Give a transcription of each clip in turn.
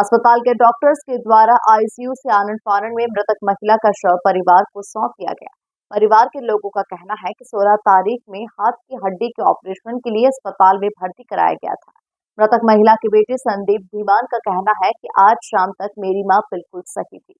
अस्पताल के डॉक्टर्स के द्वारा आईसीयू से आनन-फानन में मृतक महिला का शव परिवार को सौंप दिया गया। परिवार के लोगों का कहना है कि 16 तारीख में हाथ की हड्डी के ऑपरेशन के लिए अस्पताल में भर्ती कराया गया था। मृतक महिला के बेटे संदीप धीमान का कहना है कि आज शाम तक मेरी मां बिल्कुल सही थी।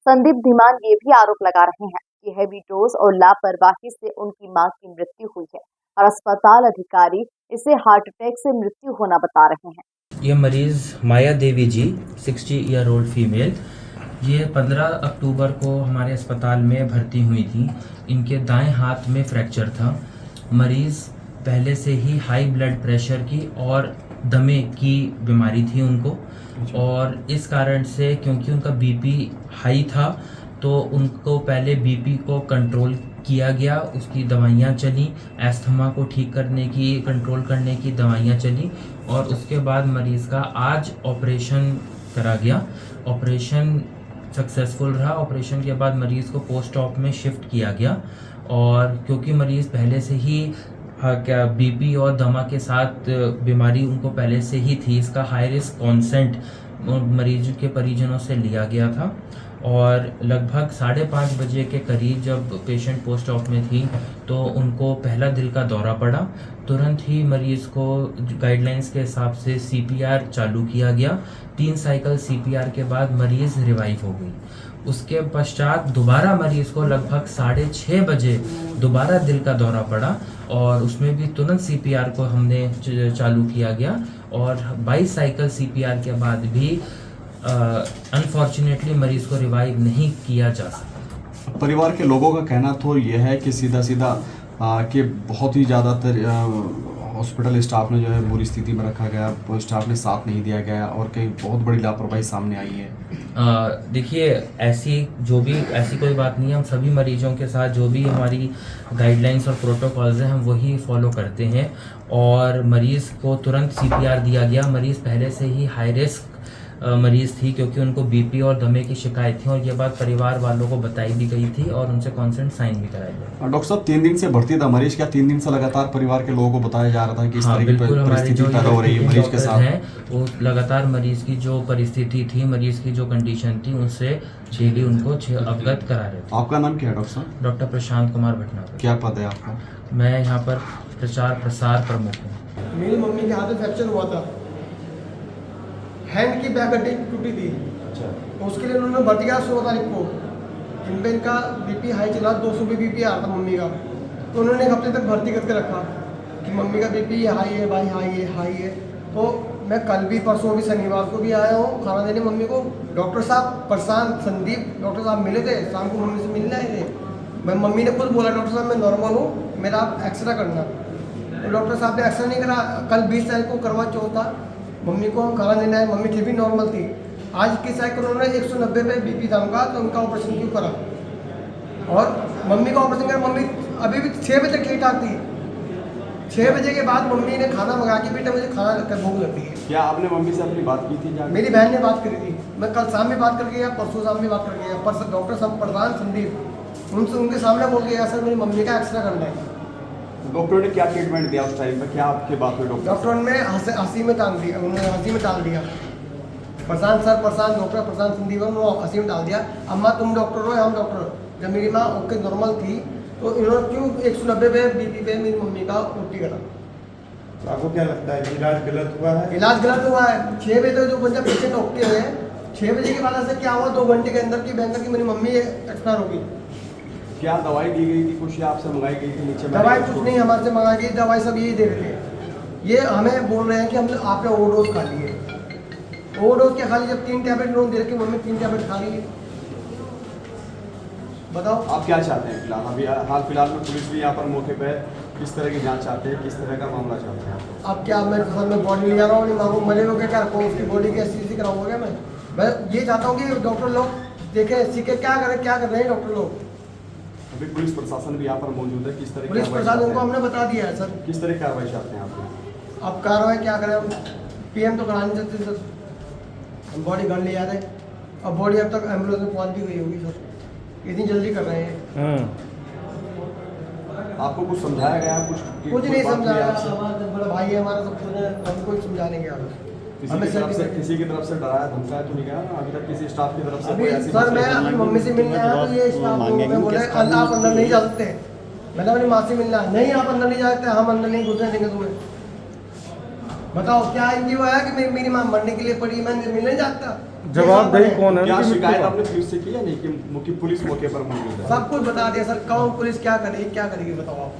संदीप धीमान ये भी आरोप लगा रहे हैं कि हेवी डोज और लापरवाही से उनकी मां की मृत्यु हुई है और अस्पताल अधिकारी इसे हार्ट अटैक से मृत्यु होना बता रहे हैं। ये मरीज़ माया देवी जी 60 ईयर ओल्ड फीमेल, ये 15 अक्टूबर को हमारे अस्पताल में भर्ती हुई थी। इनके दाएं हाथ में फ्रैक्चर था। मरीज़ पहले से ही हाई ब्लड प्रेशर की और दमे की बीमारी थी उनको, और इस कारण से क्योंकि उनका बीपी हाई था तो उनको पहले बीपी को कंट्रोल किया गया, उसकी दवाइयाँ चली, एस्थमा को ठीक करने की, कंट्रोल करने की दवाइयाँ चली, और उसके बाद मरीज़ का आज ऑपरेशन करा गया। ऑपरेशन सक्सेसफुल रहा। ऑपरेशन के बाद मरीज़ को पोस्ट ऑप में शिफ्ट किया गया, और क्योंकि मरीज़ पहले से ही क्या बीपी और दमा के साथ बीमारी उनको पहले से ही थी, इसका हाई रिस्क कॉन्सेंट मरीज के परिजनों से लिया गया था। और लगभग 5:30 बजे के करीब जब पेशेंट पोस्ट ऑप में थी तो उनको पहला दिल का दौरा पड़ा। तुरंत ही मरीज़ को गाइडलाइंस के हिसाब से सीपीआर चालू किया गया। 3 साइकिल सीपीआर के बाद मरीज़ रिवाइव हो गई। उसके पश्चात दोबारा मरीज़ को लगभग 6:30 बजे दोबारा दिल का दौरा पड़ा, और उसमें भी तुरंत सीपीआर को हमने चालू किया गया, और 22 साइकिल सीपीआर के बाद भी अनफॉर्चुनेटली मरीज़ को रिवाइव नहीं किया जा सका। परिवार के लोगों का कहना तो यह है कि सीधा कि बहुत ही ज़्यादातर हॉस्पिटल स्टाफ ने जो है बुरी स्थिति में रखा गया, स्टाफ ने साथ नहीं दिया गया, और कई बहुत बड़ी लापरवाही सामने आई है। देखिए, ऐसी कोई बात नहीं है। हम सभी मरीजों के साथ जो भी हमारी गाइडलाइंस और प्रोटोकॉल्स हैं हम वही फॉलो करते हैं, और मरीज़ को तुरंत सीपीआर दिया गया। मरीज़ पहले से ही हाई रिस्क मरीज़ थी क्योंकि उनको बीपी और दमे की शिकायत थी, और ये बात परिवार वालों को बताई भी गई थी और उनसे कॉन्सेंट साइन भी कराया गया। डॉक्टर साहब 3 दिन से भर्ती था मरीज, क्या 3 दिन से लगातार परिवार के लोगों को बताया जा रहा था कि इस तरह की परिस्थिति पैदा हो रही है मरीज के साथ है, वो लगातार मरीज़ की जो परिस्थिति थी, मरीज़ की जो कंडीशन थी, उनसे डेली उनको अवगत करा रहे थे। आपका नाम क्या है डॉक्टर साहब? डॉक्टर प्रशांत कुमार भटनागर। क्या पद है आपका? मैं यहाँ पर प्रचार प्रसार प्रमुख हूँ। मेरी मम्मी के हाथ में फ्रैक्चर हुआ था, हैंड की बैक हड्डी टूटी थी। अच्छा। तो उसके लिए उन्होंने भर्ती किया 16 तारीख को। जिनपे इनका बीपी हाई चला, 200 पे बीपी आ रहा था मम्मी का, तो उन्होंने एक हफ्ते तक भर्ती करके रखा कि मम्मी का बीपी हाई है भाई, हाई है। तो मैं कल भी परसों भी शनिवार को भी आया हूँ खाना देने मम्मी को। डॉक्टर साहब प्रशांत संदीप डॉक्टर साहब मिले थे, शाम को मम्मी से मिलने आए थे। मैं मम्मी ने खुद बोला डॉक्टर साहब मैं नॉर्मल हूँ, मेरा आप एक्सरे करना। तो डॉक्टर साहब ने एक्सरे नहीं करा। कल 20 तारीख को करवा चौथ था, मम्मी को हम खाना देने आए, मम्मी फिर भी नॉर्मल थी। आज की साइकिल उन्होंने 190 पे बीपी था उनका, तो उनका ऑपरेशन क्यों करा? और मम्मी का ऑपरेशन करा, मम्मी अभी भी 6 बजे तक ठीक ठाक थी। 6 बजे के बाद मम्मी ने खाना मंगा के, बेटा मुझे खाना भूख लगती है। क्या आपने मम्मी से अपनी बात की थी? मेरी बहन ने बात करी थी, मैं कल शाम में बात करके गया, परसों शाम में बात करके गया। पर डॉक्टर प्रधान संदीप उनके सामने बोल के गया सर मेरी मम्मी का एक्सरे करना है। डॉक्टर ने क्या ट्रीटमेंट दिया उस टाइम पर? क्या आपके बात हुई डॉक्टर ने हंसी में टाल दिया, उन्होंने हंसी में टाल दिया। प्रशांत डॉक्टर प्रशांत संदीप उन्होंने हंसी में डाल दिया, अम्मा तुम डॉक्टर हो हम डॉक्टर। जब मेरी माँ ओके नॉर्मल थी तो इन्होंने क्यों 190 पे बीपी पे मेरी मम्मी का उल्टी करा? तो आपको क्या लगता है इलाज गलत हुआ है? इलाज गलत हुआ है। 6 बजे जो बंदा पेशेंट ओके है, 6 बजे के बाद ऐसे क्या हुआ 2 घंटे के अंदर की भयंकर की मेरी मम्मी एक्सपायर हो गई। क्या दवाई दी गई थी? कुछ आपसे मंगाई गई थी? नीचे दवाई कुछ नहीं हमारे से मंगाई गई, दवाई सब यही दे रहे थे। ये हमें बोल रहे हैं कि हम आपने ओवरडोज खा लिए। ओवरडोज क्या खा ली? जब 3 टैबलेट लोग दे रखे, मम्मी 3 टैबलेट खा ली। बताओ आप क्या चाहते हैं फिलहाल? अभी हाल फिलहाल में पुलिस भी यहाँ पर मौके पे किस तरह की जांच चाहते हैं, किस तरह का मामला चाहते हैं? अब क्या मैं घर में बॉडी ले जा रहा हूँ, माँ को मरे हो गया क्या को उसकी बॉडी की ऐसी कराऊंगा? मैं ये चाहता हूँ कि डॉक्टर लोग देखें, सीखे क्या कर रहे हैं डॉक्टर लोग। अभी पुलिस प्रशासन भी यहाँ पर मौजूद है, किस तरह पुलिस प्रशासन को हमने बता दिया है सर। किस तरह की कार्रवाई चाहते हैं आप? अब कार्रवाई क्या करें? हम पीएम तो करा नहीं सकते सर, हम बॉडी घर ले जा रहे हैं। अब बॉडी अब तक एम्बुलेंस में पहुँच भी गई होगी सर, इतनी जल्दी कर रहे हैं। आपको कुछ समझाया गया? कुछ नहीं समझाया, बड़ा भाई है हमारा, सब कुछ हमको समझाने के हमें किसी की तरफ से डराया धमकाया तो नहीं गया ना अभी तक किसी स्टाफ की तरफ से अभी कोई ऐसी सर मैं बात अपनी मम्मी से मिलने आया तो ये स्टाफ में बोले कल आप अंदर नहीं जा सकते। मैंने अपनी माँ से मिलना है, नहीं आप अंदर नहीं जा सकते, हम अंदर नहीं घुसने देंगे तुम्हें। बताओ क्या इनकी वो है कि मेरी माँ मरने के लिए पड़ी, मैं मिलने जाता। जवाबदेही कौन है? क्या शिकायत आपने पुलिस से की या नहीं कि पुलिस मौके पर मौजूद है? सब कुछ बता दिया सर, कौन पुलिस क्या करेगी बताओ आप।